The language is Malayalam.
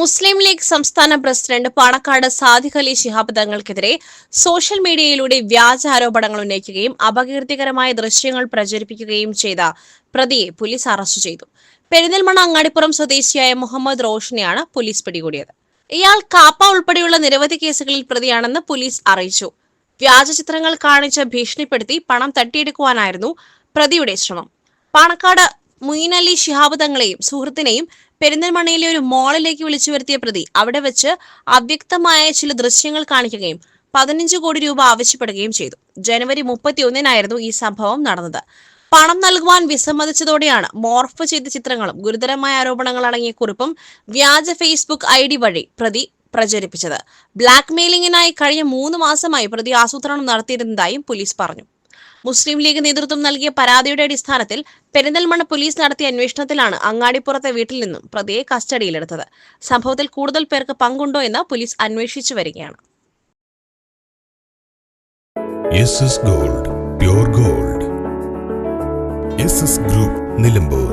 മുസ്ലിം ലീഗ് സംസ്ഥാന പ്രസിഡന്റ് പാണക്കാട് സാദിഖ് അലി ശിഹാബ് തങ്ങൾക്കെതിരെ സോഷ്യൽ മീഡിയയിലൂടെ വ്യാജ ആരോപണങ്ങൾ ഉന്നയിക്കുകയും അപകീർത്തികരമായ ദൃശ്യങ്ങൾ പ്രചരിപ്പിക്കുകയും ചെയ്ത പ്രതിയെ പോലീസ് അറസ്റ്റ് ചെയ്തു. പെരിന്തൽമണ്ണ അങ്ങാടിപ്പുറം സ്വദേശിയായ മുഹമ്മദ് റോഷനെയാണ് പോലീസ് പിടികൂടിയത്. ഇയാൾ കാപ്പ ഉൾപ്പെടെയുള്ള നിരവധി കേസുകളിൽ പ്രതിയാണെന്ന് പോലീസ് അറിയിച്ചു. വ്യാജ ചിത്രങ്ങൾ കാണിച്ച് ഭീഷണിപ്പെടുത്തി പണം തട്ടിയെടുക്കുവാനായിരുന്നു പ്രതിയുടെ ശ്രമം. പാണക്കാട് മുയിൻ അലി ശിഹാബ് തങ്ങളെയും സുഹൃത്തിനെയും പെരിന്തൽമണ്ണയിലെ ഒരു മാളിലേക്ക് വിളിച്ചു വരുത്തിയ പ്രതി അവിടെ വെച്ച് അവ്യക്തമായ ചില ദൃശ്യങ്ങൾ കാണിക്കുകയും 15 കോടി രൂപ ആവശ്യപ്പെടുകയും ചെയ്തു. ജനുവരി 31-നായിരുന്നു ഈ സംഭവം നടന്നത്. പണം നൽകുവാൻ വിസമ്മതിച്ചതോടെയാണ് മോർഫ് ചെയ്ത ചിത്രങ്ങളും ഗുരുതരമായ ആരോപണങ്ങൾ അടങ്ങിയ കുറിപ്പും വ്യാജ ഫേസ്ബുക്ക് ID വഴി പ്രതി പ്രചരിപ്പിച്ചത്. ബ്ലാക്ക് മെയിലിംഗിനായി കഴിഞ്ഞ 3 മാസമായി പ്രതി ആസൂത്രണം നടത്തിയിരുന്നതായും പോലീസ് പറഞ്ഞു. മുസ്ലിം ലീഗ് നേതൃത്വം നൽകിയ പരാതിയുടെ അടിസ്ഥാനത്തിൽ പെരിന്തൽമണ്ണ പോലീസ് നടത്തിയ അന്വേഷണത്തിലാണ് അങ്ങാടിപ്പുറത്തെ വീട്ടിൽ നിന്നും പ്രതിയെ കസ്റ്റഡിയിലെടുത്തത്. സംഭവത്തിൽ കൂടുതൽ പേർക്ക് പങ്കുണ്ടോ എന്ന് പോലീസ് അന്വേഷിച്ചു വരികയാണ്. Gold, pure gold. Group Nilambur.